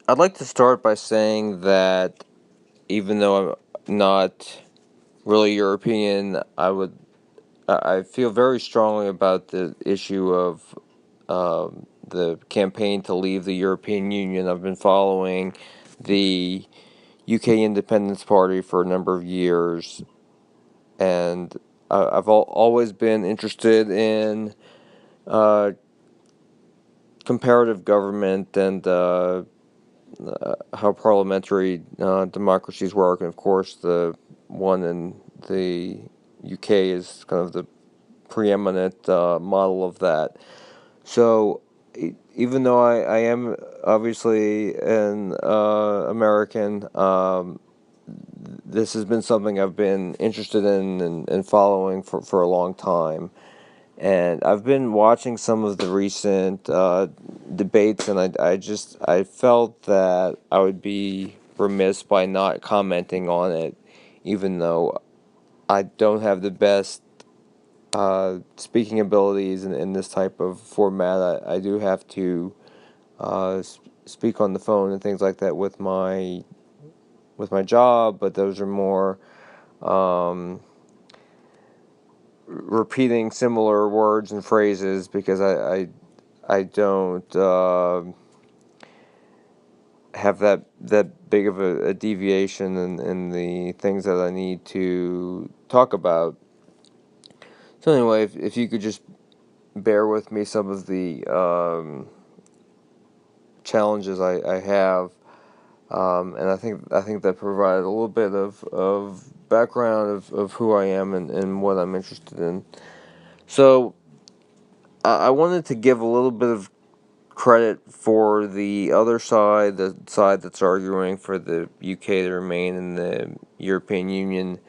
I'd like to start by saying that even though I'm not really European, I feel very strongly about the issue of the campaign to leave the European Union. I've been following the UK Independence Party for a number of years, and I've always been interested in uh, comparative government and how parliamentary democracies work, and of course the one in the UK is kind of the preeminent model of that. So even though I am obviously an American, this has been something I've been interested in and following for a long time. And I've been watching some of the recent debates, and I felt that I would be remiss by not commenting on it, even though I don't have the best speaking abilities in this type of format. I do have to speak on the phone and things like that with my job, but those are more repeating similar words and phrases because I don't have that big of a deviation in the things that I need to talk about. So anyway, if you could just bear with me some of the challenges I have, and I think that provided a little bit of background of who I am and what I'm interested in. So I wanted to give a little bit of credit for the other side, the side that's arguing for the UK to remain in the European Union.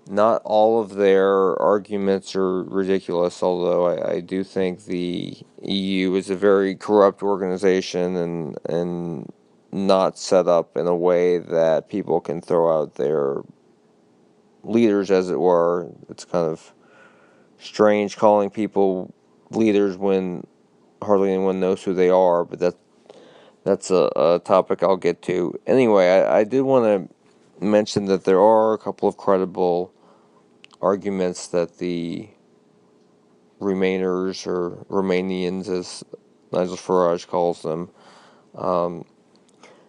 Not all of their arguments are ridiculous, although I do think the EU is a very corrupt organization and not set up in a way that people can throw out their leaders, as it were. It's kind of strange calling people leaders when hardly anyone knows who they are, but that's a topic I'll get to. Anyway, I did want to mention that there are a couple of credible arguments that the Remainers, or Romanians as Nigel Farage calls them,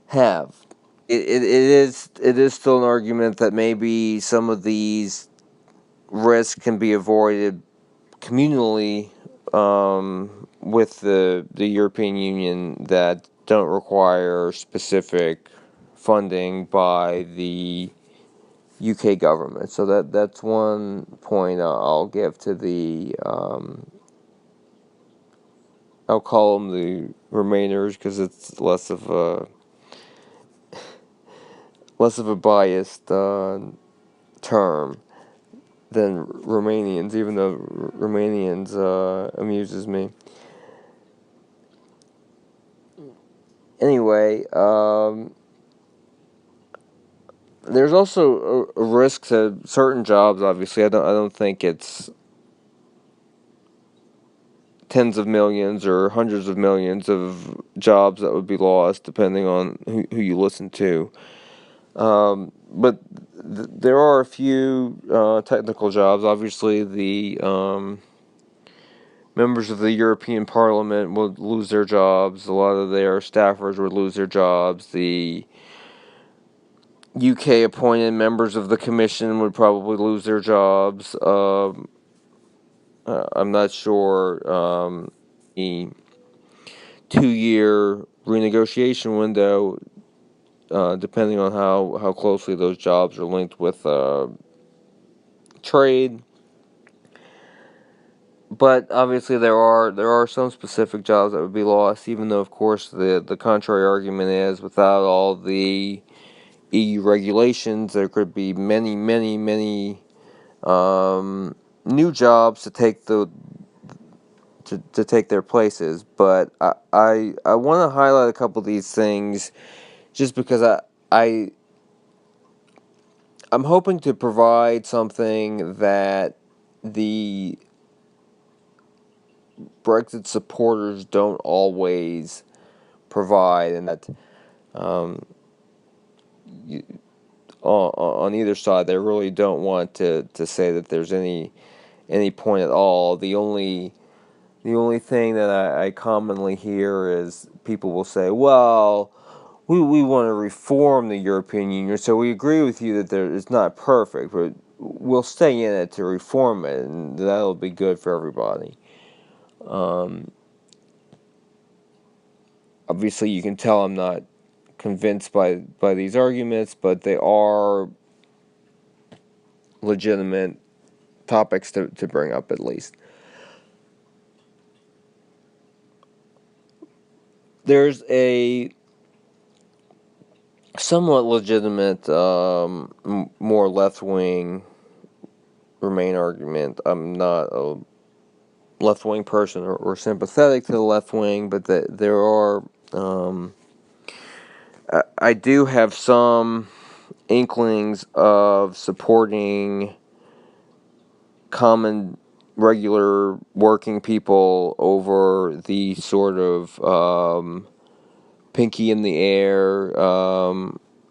have. It is still an argument that maybe some of these risks can be avoided communally with the European Union that don't require specific funding by the UK government. So that's one point I'll give to the I'll call them the Remainers because it's less of a biased term than Romanians, even though Romanians amuses me. Anyway, there's also a risk to certain jobs. Obviously, I don't think it's tens of millions or hundreds of millions of jobs that would be lost, depending on who you listen to. But there are a few technical jobs. Obviously, the members of the European Parliament would lose their jobs. A lot of their staffers would lose their jobs. The UK appointed members of the Commission would probably lose their jobs. I'm not sure the 2-year renegotiation window, depending on how closely those jobs are linked with trade. But obviously there are some specific jobs that would be lost, even though of course the contrary argument is without all the EU regulations there could be many new jobs to take to take their places. But I want to highlight a couple of these things just because I'm hoping to provide something that the Brexit supporters don't always provide, and that Um, you, on either side, they really don't want to say that there's any point at all. The only thing that I commonly hear is people will say, well, we want to reform the European Union, so we agree with you that it's not perfect, but we'll stay in it to reform it, and that'll be good for everybody. Um, Obviously, you can tell I'm not convinced by these arguments, but they are legitimate topics to bring up at least. There's a somewhat legitimate, more left wing Remain argument. I'm not a left wing person or sympathetic to the left wing, but there are. I do have some inklings of supporting common, regular working people over the sort of pinky in the air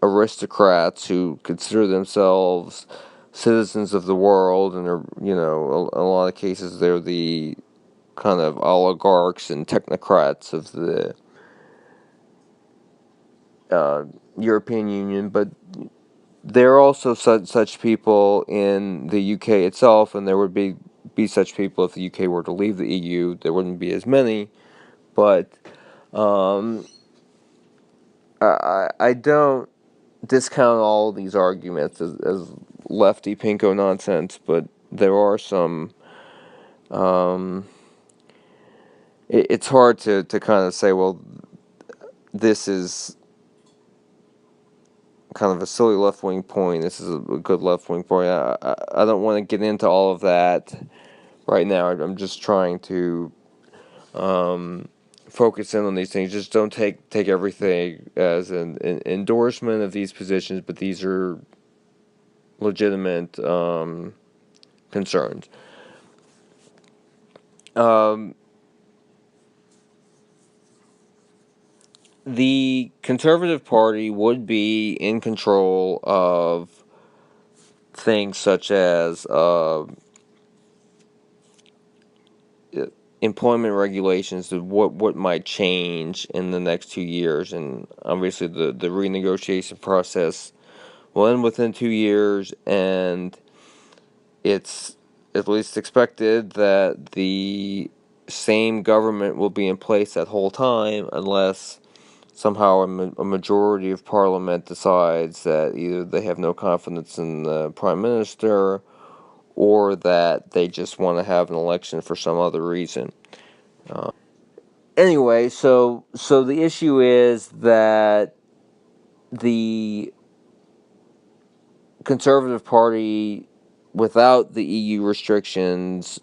aristocrats who consider themselves citizens of the world, and are, in a lot of cases they're the kind of oligarchs and technocrats of the uh, European Union, but there are also such people in the UK itself, and there would be such people if the UK were to leave the EU. There wouldn't be as many, but um, I don't discount all of these arguments as lefty pinko nonsense, but there are some. Um, it's hard to kind of say, well, this is kind of a silly left wing point. This is a good left wing point. I don't want to get into all of that right now. I'm just trying to focus in on these things. Just don't take everything as an endorsement of these positions, but these are legitimate concerns. Um, the Conservative Party would be in control of things such as employment regulations, of what might change in the next 2 years, and obviously the renegotiation process will end within 2 years, and it's at least expected that the same government will be in place that whole time unless somehow a majority of parliament decides that either they have no confidence in the prime minister or that they just want to have an election for some other reason. Anyway, so the issue is that the Conservative Party, without the EU restrictions,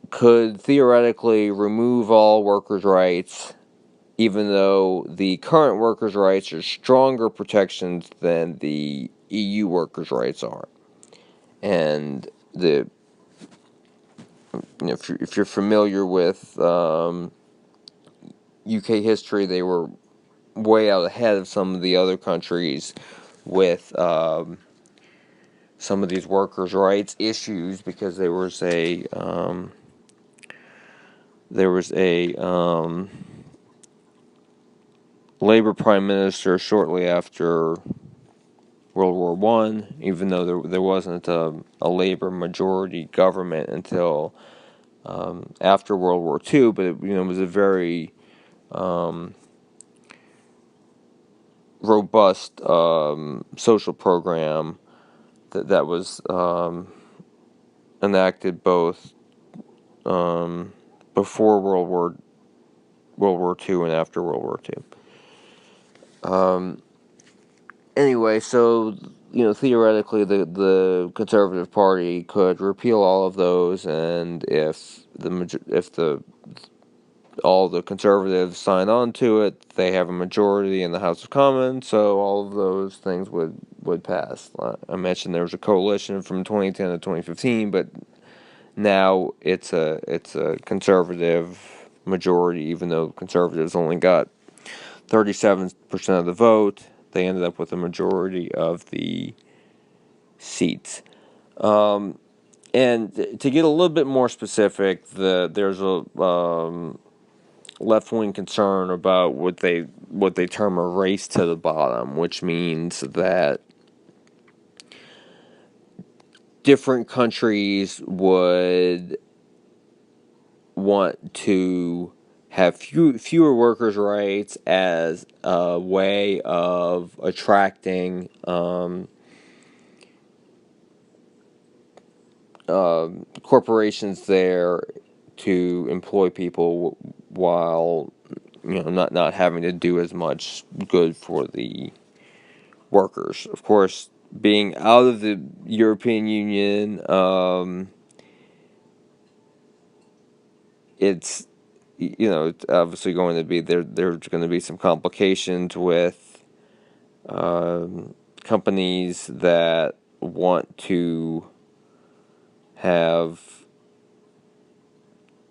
could theoretically remove all workers' rights, even though the current workers' rights are stronger protections than the EU workers' rights are. And if you're familiar with UK history, they were way out ahead of some of the other countries with some of these workers' rights issues, because there was a Labor prime minister shortly after World War One, even though there wasn't a Labor majority government until after World War Two. But it was a very robust social program that was enacted both before World War Two and after World War Two. Anyway, so theoretically, the Conservative Party could repeal all of those, and if the all the conservatives sign on to it, they have a majority in the House of Commons, so all of those things would pass. I mentioned there was a coalition from 2010 to 2015, but now it's a conservative majority, even though conservatives only got 37% of the vote. They ended up with a majority of the seats. And to get a little bit more specific, there's a left-wing concern about what they term a race to the bottom, which means that different countries would want to have fewer workers' rights as a way of attracting corporations there to employ people while not having to do as much good for the workers. Of course, being out of the European Union, it's it's obviously going to be there's going to be some complications with companies that want to have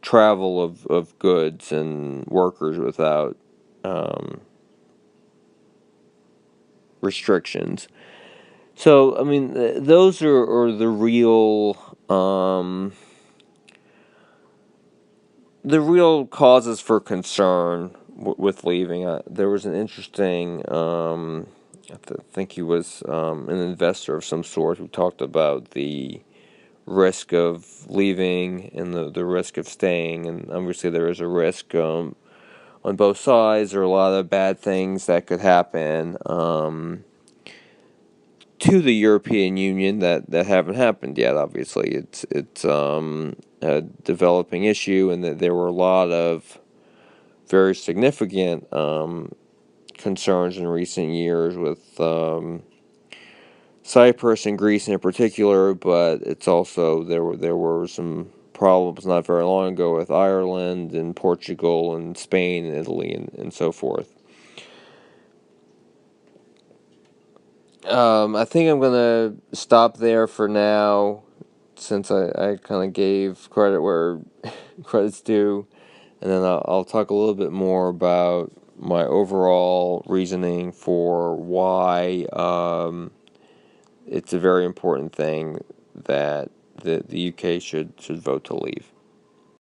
travel of goods and workers without restrictions. So, I mean, those are the real causes for concern with leaving. There was an interesting, I think he was an investor of some sort, who talked about the risk of leaving and the risk of staying. And obviously there is a risk on both sides. There are a lot of bad things that could happen to the European Union that haven't happened yet. Obviously, it's a developing issue, and that there were a lot of very significant concerns in recent years with Cyprus and Greece in particular. But it's also there were some problems not very long ago with Ireland and Portugal and Spain and Italy and so forth. I think I'm gonna stop there for now, since I kind of gave credit where credit's due, and then I'll talk a little bit more about my overall reasoning for why it's a very important thing that the UK should vote to leave.